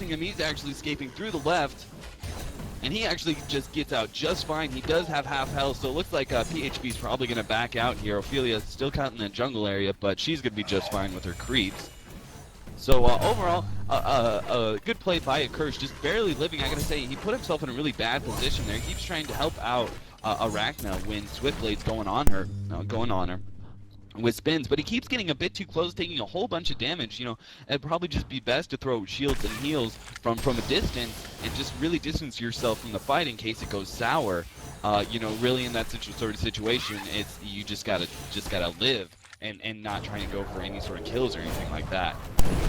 him, he's actually escaping through the left. And he actually just gets out just fine. He does have half health, so it looks like PhB's probably going to back out here. Ophelia's still caught in the jungle area, but she's going to be just fine with her creeps. So overall, a good play by Curse, just barely living. I gotta say, he put himself in a really bad position there. He keeps trying to help out Arachna when Swiftblade's going on her with spins, but he keeps getting a bit too close, taking a whole bunch of damage. You know, it'd probably just be best to throw shields and heals from a distance and just really distance yourself from the fight in case it goes sour. You know, really in that sort of situation, it's you just gotta live. And not trying to go for any sort of kills or anything like that.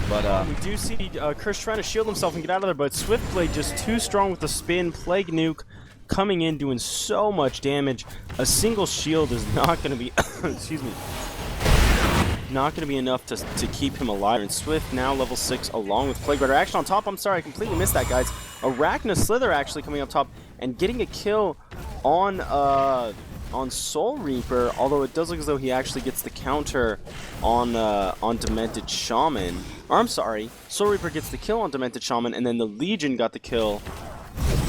But we do see Curse trying to shield himself and get out of there, but Swiftblade just too strong with the spin. Plague Nuke coming in, doing so much damage. A single shield is not going to be, excuse me, not going to be enough to keep him alive. And Swift now level 6 along with Plague Rider. Action on top, I'm sorry, I completely missed that, guys. Arachna Slither actually coming up top and getting a kill on Soul Reaper, although it does look as though he actually gets the counter on Demented Shaman. Or I'm sorry, Soul Reaper gets the kill on Demented Shaman, and then the Legion got the kill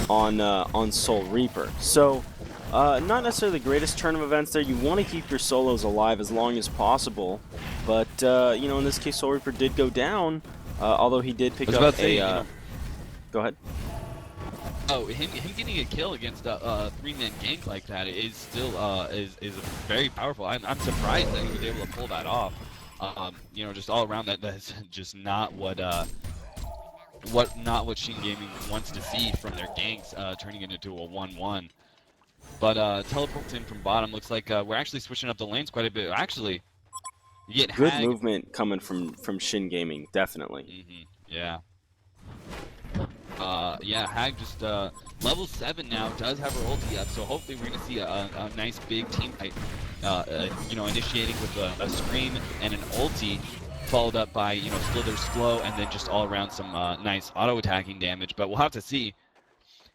on Soul Reaper. So, not necessarily the greatest turn of events there. You want to keep your solos alive as long as possible, but you know, in this case, Soul Reaper did go down, although he did pick up a. Go ahead. Oh, him getting a kill against a three-man gank like that is still is very powerful. I'm surprised that he was able to pull that off. You know, just all around that's just not what Xing Gaming wants to see from their ganks, turning it into a 1-1. But teleports in from bottom. Looks like we're actually switching up the lanes quite a bit. Actually, you get good movement coming from Xing Gaming, definitely. Yeah. Yeah, Hag just level 7 now, does have her ulti up, so hopefully we're going to see a nice big team fight, you know, initiating with a Scream and an ulti, followed up by, you know, Slither's slow, and then just all around some nice auto-attacking damage, but we'll have to see.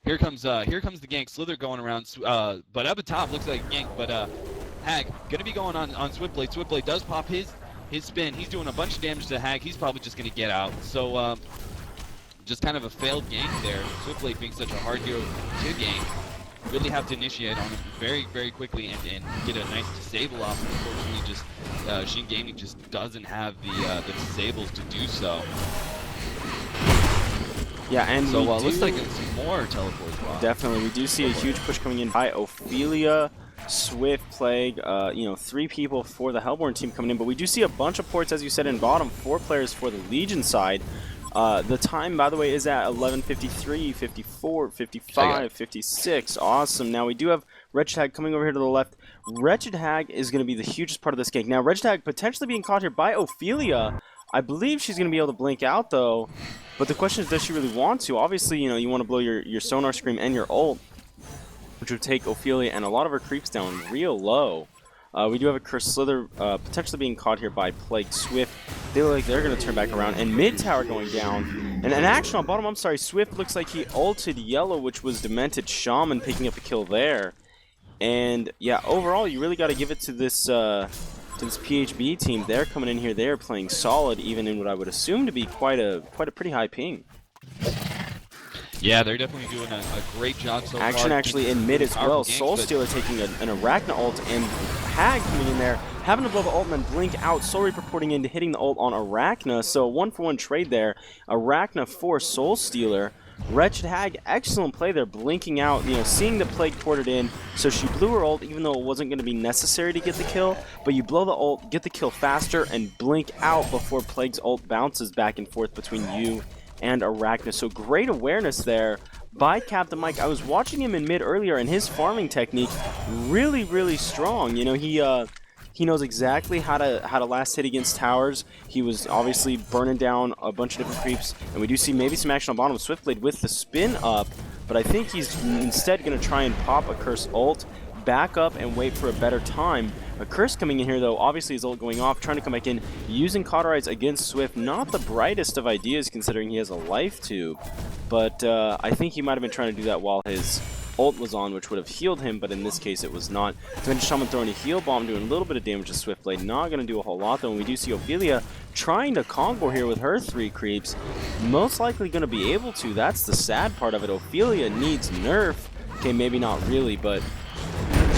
Here comes the gank, Slither going around, but up at top looks like a gank, but Hag going to be going on Swiftblade. Swiftblade does pop his spin, he's doing a bunch of damage to Hag, he's probably just going to get out, so just kind of a failed gank there. Swiftblade being such a hard hero to gank, really have to initiate on him very, very quickly and get a nice disable off. Unfortunately, just Xing Gaming just doesn't have the disables to do so. Yeah, and so looks like it's more teleports. Definitely, we do see a huge push coming in by Ophelia, Swift, Plague, you know, 3 people for the Hellborn team coming in, but we do see a bunch of ports, as you said, in bottom, 4 players for the Legion side. The time, by the way, is at 11:53, 54, 55, 56. Awesome. Now we do have Wretched Hag coming over here to the left. Wretched Hag is going to be the hugest part of this gank. Now, Wretched Hag potentially being caught here by Ophelia. I believe she's going to be able to blink out, though. But the question is, does she really want to? Obviously, you know, you want to blow your Sonar Scream and your ult, which would take Ophelia and a lot of her creeps down real low. We do have a Cursed Slither potentially being caught here by Plague Swift. They look like they're going to turn back around. And mid tower going down. And an action on bottom, I'm sorry, Swift looks like he ulted yellow, which was Demented Shaman picking up a kill there. And yeah, overall, you really got to give it to this PhB team. They're coming in here, they're playing solid, even in what I would assume to be quite a pretty high ping. Yeah, they're definitely doing a great job so far. Action actually in mid as well. Soulstealer taking an Arachna ult, and Hag coming in there, having to blow the ult and then blink out. Soul Reaper porting into hitting the ult on Arachna, so a 1-for-1 trade there. Arachna for Soulstealer. Wretched Hag, excellent play there, blinking out, you know, seeing the Plague ported in, so she blew her ult even though it wasn't going to be necessary to get the kill, but you blow the ult, get the kill faster, and blink out before Plague's ult bounces back and forth between you and Arachna. So great awareness there by Captain Mike. I was watching him in mid earlier, and his farming technique really, really strong. You know, he knows exactly how to last hit against towers. He was obviously burning down a bunch of different creeps, and we do see maybe some action on bottom of Swiftblade with the spin up, but I think he's instead going to try and pop a Curse ult, back up and wait for a better time. A Curse coming in here, though, obviously his ult going off, trying to come back in, using Cauterize against Swift. Not the brightest of ideas considering he has a life tube, but I think he might have been trying to do that while his ult was on, which would have healed him, but in this case it was not. Demented Shaman throwing a heal bomb, doing a little bit of damage to Swiftblade. Not going to do a whole lot though, and we do see Ophelia trying to combo here with her 3 creeps. Most likely going to be able to. That's the sad part of it. Ophelia needs nerf. Okay, maybe not really, but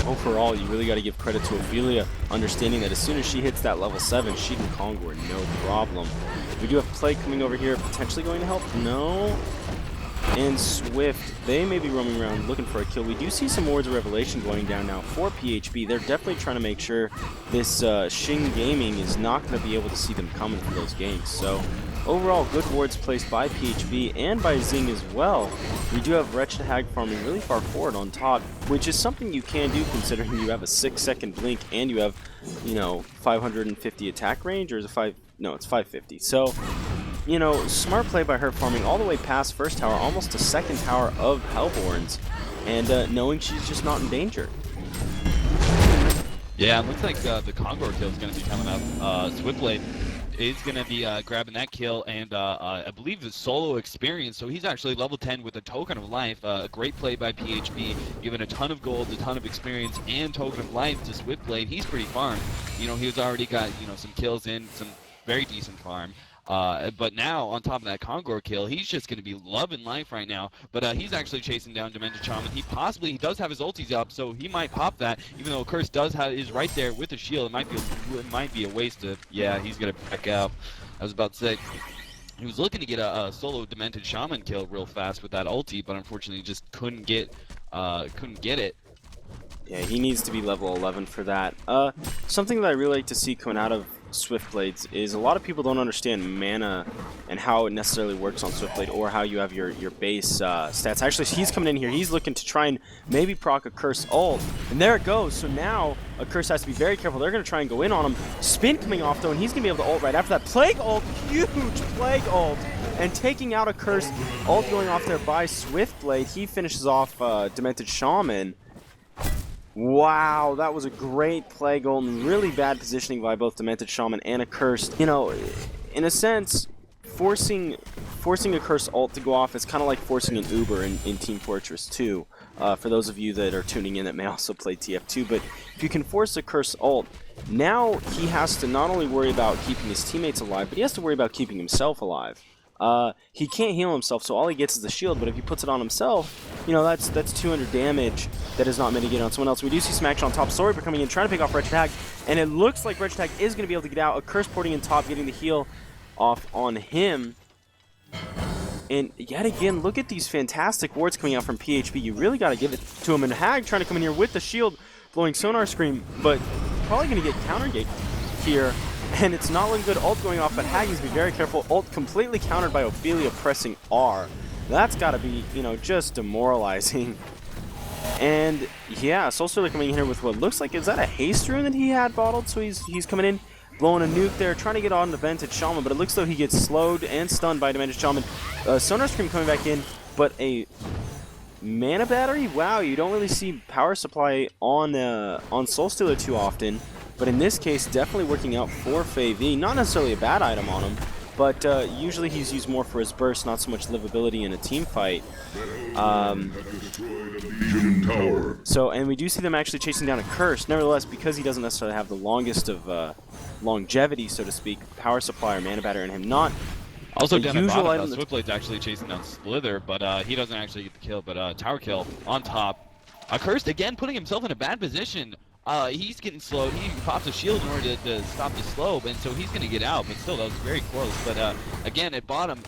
overall, you really got to give credit to Ophelia, understanding that as soon as she hits that level 7, she can Conquer no problem. We do have Plague coming over here, potentially going to help. No. And Swift, they may be roaming around looking for a kill. We do see some Words of Revelation going down now for PhB. They're definitely trying to make sure this Xing Gaming is not going to be able to see them coming for those games. So overall, good wards placed by PhB and by Xing as well. We do have Wretched Hag farming really far forward on top, which is something you can do considering you have a 6-second blink and you have, you know, 550 attack range, or is it 5? No, it's 550. So, you know, smart play by her, farming all the way past first tower, almost a second tower of Hellborns, and knowing she's just not in danger. Yeah, it looks like the Conqueror kill is going to be coming up. Swiftblade is going to be grabbing that kill, and I believe the solo experience, so he's actually level 10 with a Token of Life. A great play by PhB, giving a ton of gold, a ton of experience, and Token of Life to Swiftblade. He's pretty farmed. You know, he's already got, you know, some kills in, some very decent farm. But now, on top of that Conqueror kill, he's just going to be loving life right now. But he's actually chasing down Demented Shaman. He does have his ultis up, so he might pop that, even though Curse is right there with the shield. It might be a waste of, yeah, he's going to back out. I was about to say, he was looking to get a solo Demented Shaman kill real fast with that ulti, but unfortunately just couldn't get it. Yeah, he needs to be level 11 for that. Something that I really like to see coming out of Swiftblades is a lot of people don't understand mana and how it necessarily works on Swiftblade, or how you have your base stats. Actually, he's coming in here. He's looking to try and maybe proc a Curse ult, and there it goes. So now a Curse has to be very careful. They're going to try and go in on him. Spin coming off though, and he's going to be able to ult right after that. Plague ult, huge Plague ult, and taking out a Curse ult going off there by Swiftblade. He finishes off Demented Shaman. Wow, that was a great Plague ult and really bad positioning by both Demented Shaman and a Cursed. You know, in a sense, forcing a Cursed ult to go off is kind of like forcing an Uber in Team Fortress 2. For those of you that are tuning in that may also play TF2, but if you can force a Cursed ult, now he has to not only worry about keeping his teammates alive, but he has to worry about keeping himself alive. He can't heal himself, so all he gets is the shield, but if he puts it on himself, you know, that's 200 damage that is not mitigated on someone else. We do see some action on top. Sorber coming in, trying to pick off Wretched Hag, and it looks like Wretched Hag is going to be able to get out. A Curse porting in top, getting the heal off on him. And yet again, look at these fantastic wards coming out from PhB. You really got to give it to him. And Hag trying to come in here with the shield, blowing Sonar Scream, but probably going to get counter here. And it's not looking good. Ult going off, but Hag needs to be very careful. Ult completely countered by Ophelia pressing R. That's got to be, you know, just demoralizing. And yeah, Soulstormer coming in here with what looks like, is that a haste rune that he had bottled? So he's coming in, blowing a nuke there, trying to get on the Demented Shaman, but it looks though he gets slowed and stunned by Demented Shaman. Sonar Scream coming back in, but a mana battery? Wow, you don't really see power supply on Soulstealer too often. But in this case, definitely working out for FaV. Not necessarily a bad item on him, but usually he's used more for his burst, not so much livability in a team fight. So, and we do see them actually chasing down a Curse. Nevertheless, because he doesn't necessarily have the longest of longevity, so to speak, power supply or mana battery in him, not also down at bottom, Swiftblade's actually chasing down Slither, but he doesn't actually get the kill, but tower kill on top. Cursed again, putting himself in a bad position. He's getting slowed. He pops a shield in order to stop the slope, and so he's going to get out, but still, that was very close. But again, at bottom,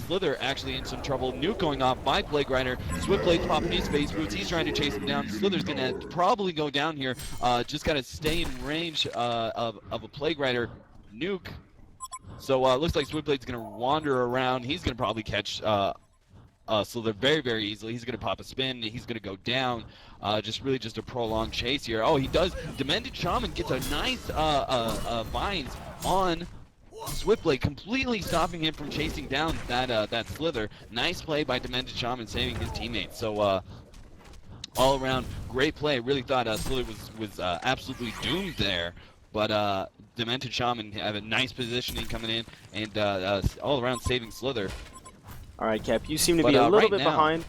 Slither actually in some trouble. Nuke going off by Plague Rider. Swiftblade popping his base boots. He's trying to chase him down. Slither's going to probably go down here. Just got to stay in range of a Plague Rider nuke. So it looks like Swiftblade's going to wander around. He's going to probably catch Slither very, very easily. He's going to pop a spin. He's going to go down. Just a prolonged chase here. Oh, he does. Demented Shaman gets a nice vines on Swiftblade, completely stopping him from chasing down that Slither. Nice play by Demented Shaman, saving his teammates. So all around great play. Really thought Slither was absolutely doomed there, but Demented Shaman have a nice positioning coming in, and all around saving Slither. All right, Cap, you seem to be a little bit behind.